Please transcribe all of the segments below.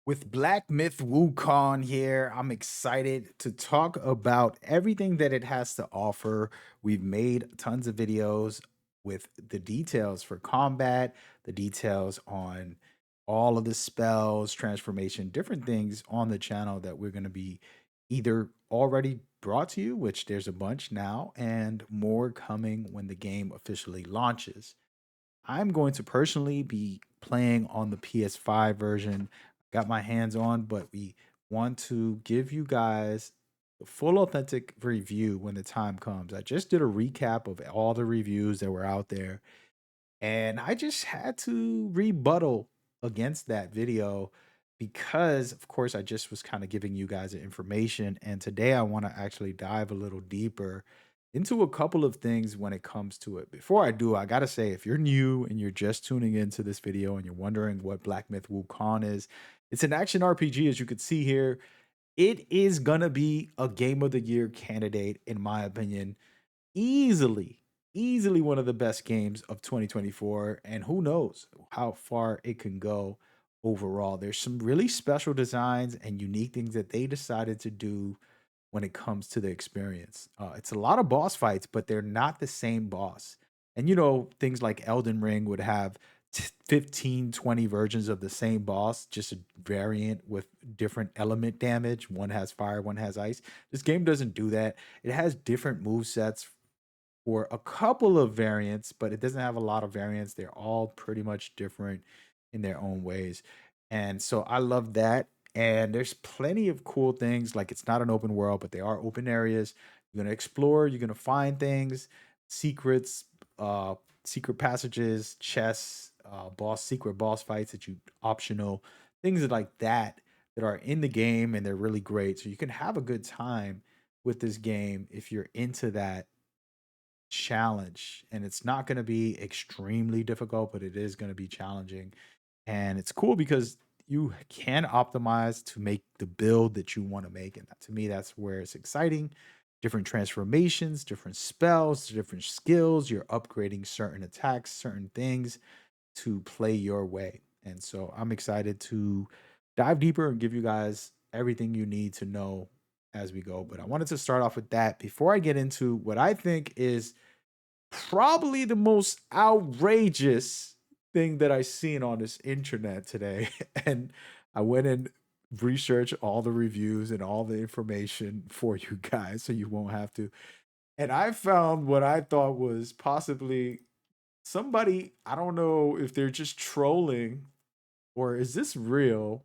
With Black Myth Wukong here, I'm excited to talk about everything that it has to offer. We've made tons of videos with the details for combat, the details on all of the spells, transformation, different things on the channel that we're going to be either already brought to you, which there's a bunch now, and more coming when the game officially launches. I'm going to personally be playing on the PS5 version. Got my hands on, but we want to give you guys the full authentic review when the time comes. I just did a recap of all the reviews that were out there, and I just had to rebuttal against that video because, of course, I just was kind of giving you guys the information. And today I want to actually dive a little deeper into a couple of things when it comes to it. Before I do, I got to say, if you're new and you're just tuning into this video and you're wondering what Black Myth Wukong is, it's an action RPG, as you can see here. It is going to be a game of the year candidate, in my opinion. Easily one of the best games of 2024, and who knows how far it can go overall. There's some really special designs and unique things that they decided to do when it comes to the experience. It's a lot of boss fights, but they're not the same boss. And things like Elden Ring would have 15, 20 versions of the same boss, just a variant with different element damage. One has fire, one has ice. This game doesn't do that. It has different move sets for a couple of variants, but it doesn't have a lot of variants. They're all pretty much different in their own ways. And so I love that. And there's plenty of cool things. Like, it's not an open world, but they are open areas. You're gonna explore, you're gonna find things, secrets, uh, secret passages, chests, secret boss fights that you optional, things like that are in the game, and they're really great. So you can have a good time with this game if you're into that challenge, and it's not going to be extremely difficult, but it is going to be challenging. And it's cool because you can optimize to make the build that you want to make, and to me that's where it's exciting. Different transformations, different spells, different skills. You're upgrading certain attacks, certain things to play your way. And so I'm excited to dive deeper and give you guys everything you need to know as we go. But I wanted to start off with that before I get into what I think is probably the most outrageous thing that I seen on this internet today. And I went and researched all the reviews and all the information for you guys so you won't have to. And I found what I thought was possibly somebody, I don't know if they're just trolling or is this real.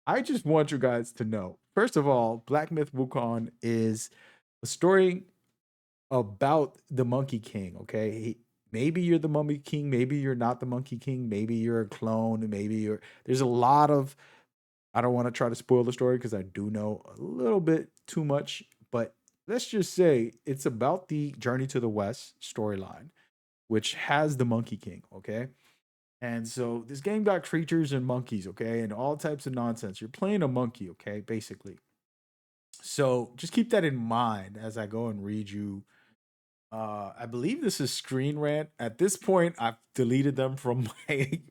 I just want you guys to know. First of all, Black Myth Wukong is a story about the Monkey King, okay? Maybe you're the Mummy King, maybe you're not the Monkey King, maybe you're a clone, maybe you're there's a lot of I don't want to try to spoil the story because I do know a little bit too much, but let's just say it's about the Journey to the West storyline, which has the Monkey King, okay? And so this game got creatures and monkeys, okay, and all types of nonsense. You're playing a monkey, okay, basically. So just keep that in mind as I go and read you. I believe this is Screen Rant. At this point, I've deleted them from my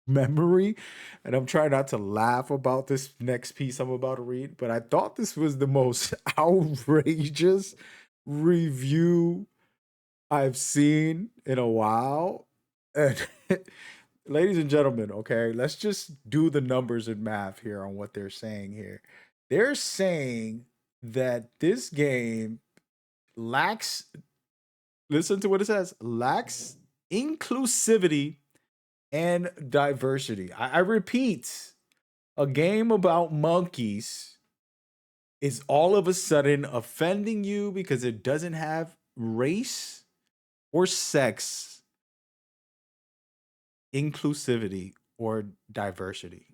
memory, and I'm trying not to laugh about this next piece I'm about to read. But I thought this was the most outrageous review I've seen in a while. And ladies and gentlemen, okay, let's just do the numbers and math here on what they're saying here. They're saying that this game lacks, listen to what it says, lacks inclusivity and diversity. I repeat, a game about monkeys is all of a sudden offending you because it doesn't have race or sex inclusivity or diversity.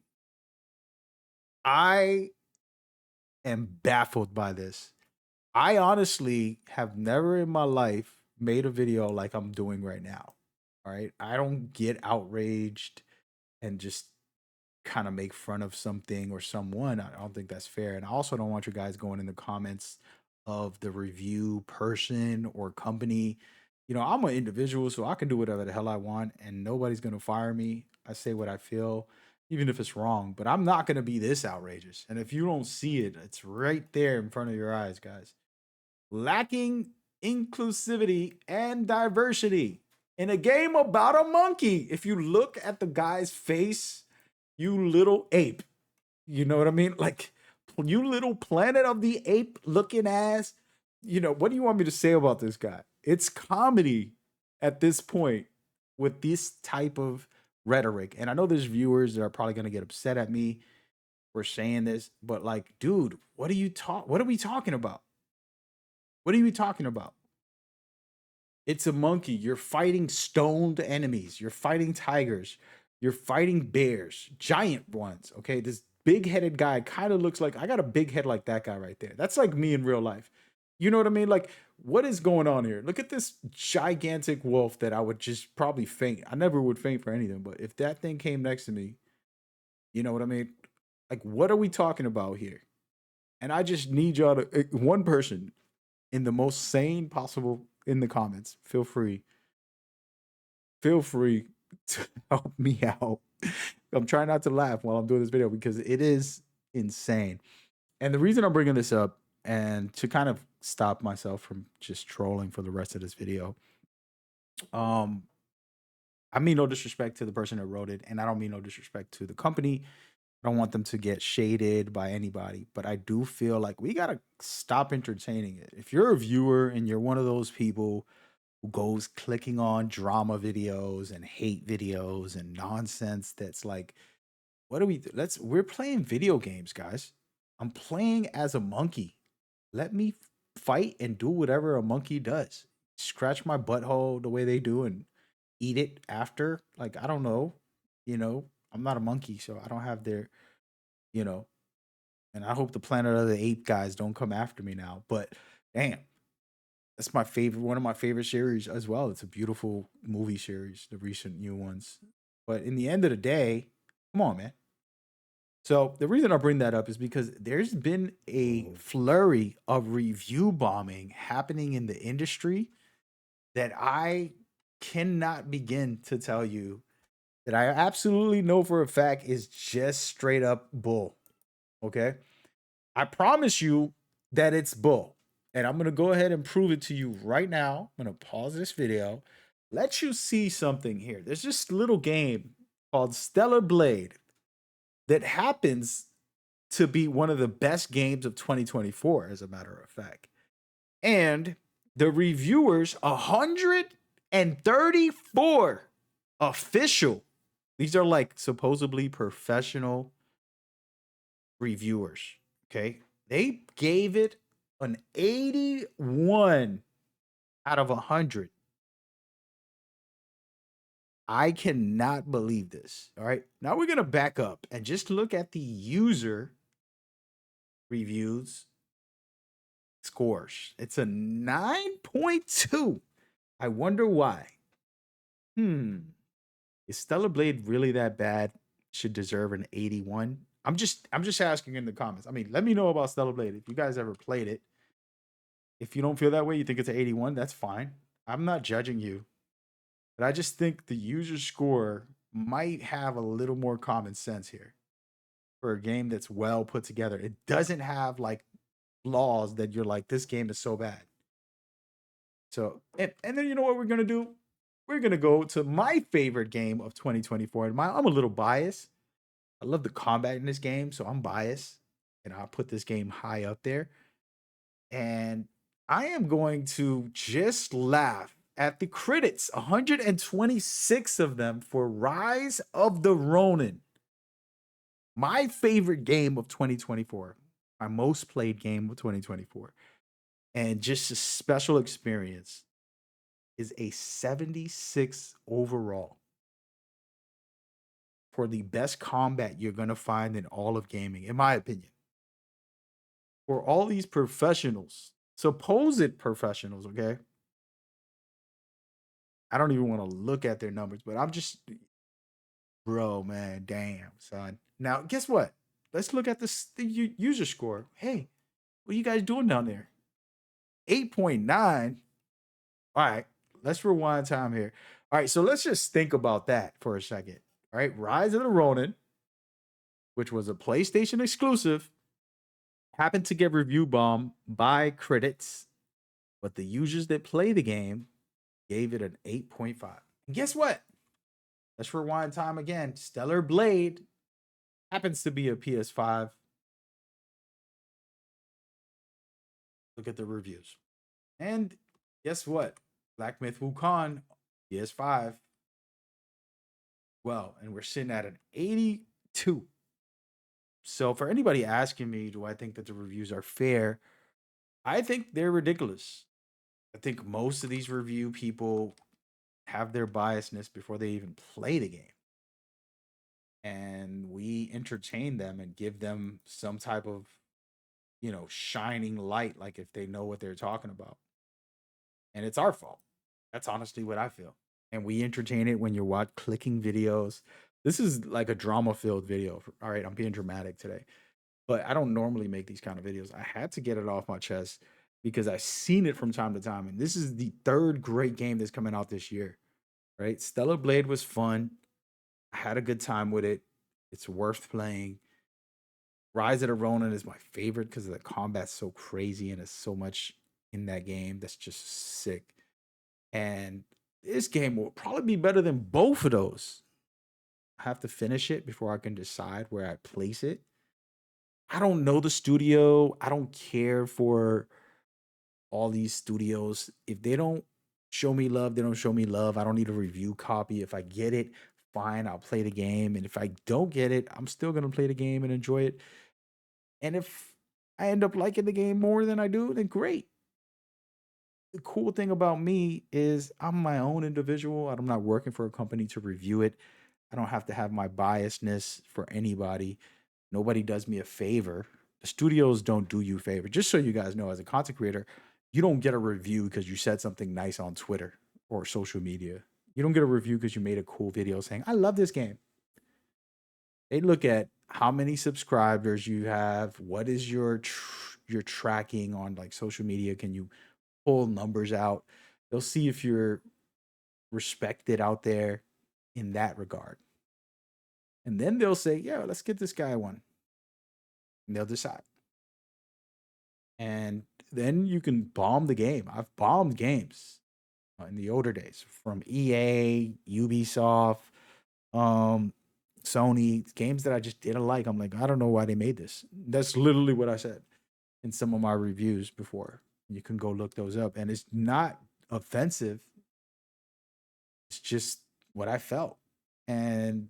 I am baffled by this. I honestly have never in my life made a video like I'm doing right now. All right. I don't get outraged and just kind of make fun of something or someone. I don't think that's fair. And I also don't want you guys going in the comments of the review person or company. I'm an individual, so I can do whatever the hell I want and nobody's going to fire me. I say what I feel. even if it's wrong, but I'm not going to be this outrageous. And if you don't see it, it's right there in front of your eyes, guys. Lacking inclusivity and diversity in a game about a monkey. If you look at the guy's face, you little ape. You know what I mean? Like, you little Planet of the Ape looking ass. You know, what do you want me to say about this guy? It's comedy at this point with this type of rhetoric. And I know there's viewers that are probably going to get upset at me for saying this, but like, dude, what are we talking about? What are we talking about? It's a monkey. You're fighting stoned enemies. You're fighting tigers. You're fighting bears, giant ones. Okay. This big headed guy kind of looks like I got a big head like that guy right there. That's like me in real life. You know what I mean? Like, what is going on here? Look at this gigantic wolf that I would just probably faint. I never would faint for anything, but if that thing came next to me, you know what I mean? Like, what are we talking about here? And I just need y'all to, one person in the most sane possible in the comments, feel free to help me out. I'm trying not to laugh while I'm doing this video because it is insane. And the reason I'm bringing this up, and to kind of stop myself from just trolling for the rest of this video, um, I mean no disrespect to the person that wrote it, and I don't mean no disrespect to the company. I don't want them to get shaded by anybody, but I do feel like we gotta stop entertaining it. If you're a viewer and you're one of those people who goes clicking on drama videos and hate videos and nonsense that's like, what do we do? We're playing video games, guys. I'm playing as a monkey. Let me fight and do whatever a monkey does. Scratch my butthole the way they do and eat it after. Like, I don't know. You know, I'm not a monkey, so I don't have their, you know, and I hope the Planet of the Ape guys don't come after me now. But damn, that's my favorite, one of my favorite series as well. It's a beautiful movie series, the recent new ones. But in the end of the day, come on, man. So the reason I bring that up is because there's been a flurry of review bombing happening in the industry that I cannot begin to tell you, that I absolutely know for a fact is just straight up bull. Okay. I promise you that it's bull. And I'm going to go ahead and prove it to you right now. I'm going to pause this video, let you see something here. There's this little game called Stellar Blade that happens to be one of the best games of 2024, as a matter of fact. And the reviewers, 134 official, these are like supposedly professional reviewers. Okay. They gave it an 81 out of 100. I cannot believe this. All right. Now we're going to back up and just look at the user reviews scores. It's a 9.2. I wonder why. Is Stellar Blade really that bad? Should deserve an 81? I'm just asking in the comments. I mean, let me know about Stellar Blade. If you guys ever played it. If you don't feel that way, you think it's an 81, that's fine. I'm not judging you. But I just think the user score might have a little more common sense here for a game that's well put together. It doesn't have like flaws that you're like, this game is so bad. So, and then you know what we're going to do? We're going to go to my favorite game of 2024. And I'm a little biased. I love the combat in this game, so I'm biased. And I'll put this game high up there. And I am going to just laugh at the critics, 126 of them, for Rise of the Ronin. My favorite game of 2024, my most played game of 2024, and just a special experience, is a 76 overall for the best combat you're going to find in all of gaming, in my opinion. For all these professionals, supposed professionals, okay? I don't even want to look at their numbers, but I'm just, bro, man, damn, son. Now, guess what? Let's look at the user score. Hey, what are you guys doing down there? 8.9. All right, let's rewind time here. All right, so let's just think about that for a second. All right, Rise of the Ronin. which was a PlayStation exclusive, happened to get review bombed by critics, but the users that play the game gave it an 8.5. And guess what? Let's rewind time again. Stellar Blade happens to be a PS5. Look at the reviews. And guess what? Black Myth Wukong, PS5. Well, and we're sitting at an 82. So for anybody asking me, do I think that the reviews are fair? I think they're ridiculous. I think most of these review people have their biasness before they even play the game. And we entertain them and give them some type of, shining light, like if they know what they're talking about. And it's our fault. That's honestly what I feel. And we entertain it when you're clicking videos. This is like a drama filled video. All right, I'm being dramatic today, but I don't normally make these kind of videos. I had to get it off my chest because I've seen it from time to time. And this is the third great game that's coming out this year, right? Stellar Blade was fun. I had a good time with it. It's worth playing. Rise of the Ronin is my favorite because the combat's so crazy and there's so much in that game that's just sick. And this game will probably be better than both of those. I have to finish it before I can decide where I place it. I don't know the studio. I don't care for all these studios. If they don't show me love, they don't show me love. I don't need a review copy. If I get it, fine, I'll play the game. And if I don't get it, I'm still going to play the game and enjoy it. And if I end up liking the game more than I do, then great. The cool thing about me is I'm my own individual. I'm not working for a company to review it. I don't have to have my biasness for anybody. Nobody does me a favor. The studios don't do you a favor. Just so you guys know, as a content creator, you don't get a review because you said something nice on Twitter or social media. You don't get a review because you made a cool video saying, I love this game. They look at how many subscribers you have, what is your tracking on like social media, can you pull numbers out. They'll see if you're respected out there in that regard. And then they'll say, yeah, let's get this guy one. And they'll decide. And then you can bomb the game. I've bombed games in the older days from EA, Ubisoft, Sony, games that I just didn't like. I'm like, I don't know why they made this. That's literally what I said in some of my reviews before. You can go look those up. And it's not offensive. It's just what I felt. And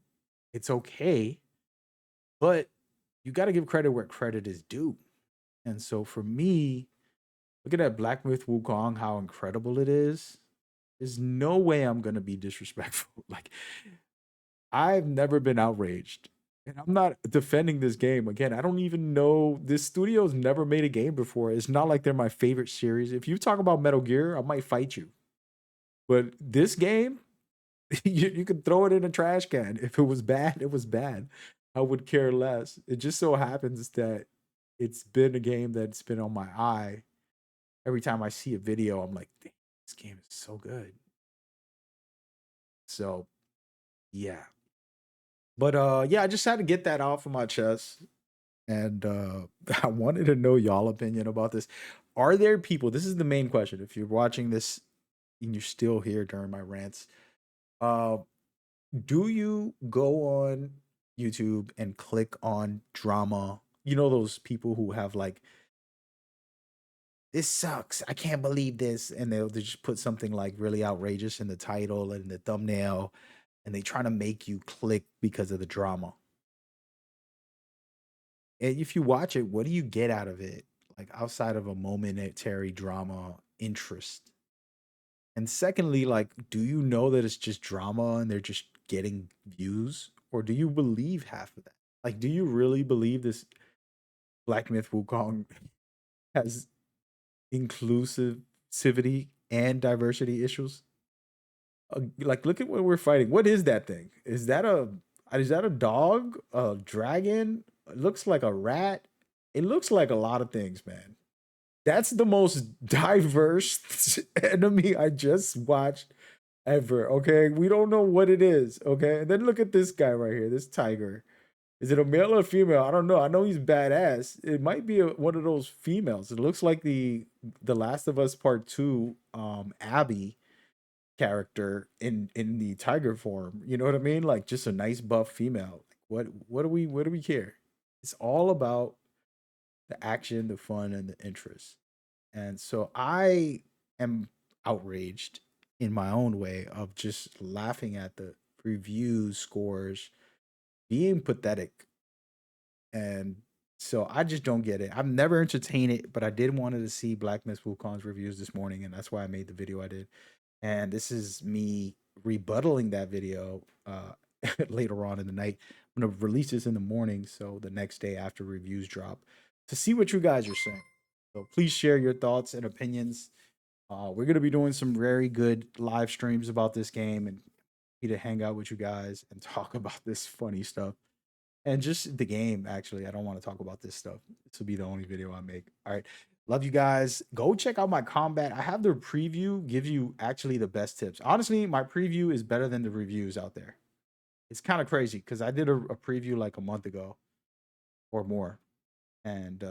it's okay. But you got to give credit where credit is due. And so for me, looking at Black Myth Wukong, how incredible it is, there's no way I'm going to be disrespectful. Like, I've never been outraged. And I'm not defending this game. Again, I don't even know. This studio's never made a game before. It's not like they're my favorite series. If you talk about Metal Gear, I might fight you. But this game, you could throw it in a trash can. If it was bad, it was bad. I would care less. It just so happens that it's been a game that's been on my eye. Every time I see a video, I'm like, damn, this game is so good. So, yeah. But yeah, I just had to get that off of my chest. And I wanted to know y'all opinion about this. Are there people, this is the main question. If you're watching this and you're still here during my rants, uh, do you go on YouTube and click on drama? You know those people who have like, this sucks. I can't believe this. And they'll just put something like really outrageous in the title and the thumbnail, and they try to make you click because of the drama. And if you watch it, what do you get out of it? Like outside of a momentary drama interest. And secondly, like, do you know that it's just drama and they're just getting views? Or do you believe half of that? Like, do you really believe this Black Myth Wukong has inclusivity and diversity issues? Like, look at what we're fighting. What is that thing? Is that a dog? A dragon? It looks like a rat. It looks like a lot of things, man. That's the most diverse enemy I just watched ever. Okay, we don't know what it is. Okay, and then look at this guy right here, this tiger. Is it a male or a female? I don't know. I know he's badass. It might be one of those females. It looks like the Last of Us Part Two, Abby character in the tiger form. You know what I mean? Like just a nice buff female. What do we care? It's all about the action, the fun, and the interest. And so I am outraged in my own way of just laughing at the review scores being pathetic. And so I just don't get it. I've never entertained it, but I did wanted to see Black Myth Wukong's reviews this morning, and that's why I made the video I did. And this is me rebuttaling that video later on in the night. I'm gonna release this in the morning, so the next day after reviews drop, to see what you guys are saying. So please share your thoughts and opinions. We're gonna be doing some very good live streams about this game and to hang out with you guys and talk about this funny stuff and just the game. Actually, I don't want to talk about this stuff. This will be the only video I make. All right. Love you guys. Go check out my combat. I have the preview, gives you actually the best tips. Honestly, my preview is better than the reviews out there. It's kind of crazy because I did a preview like a month ago or more, and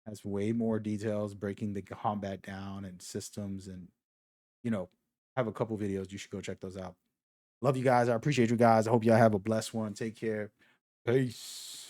has way more details, breaking the combat down and systems, and you know, have a couple videos. You should go check those out. Love you guys. I appreciate you guys. I hope y'all have a blessed one. Take care. Peace.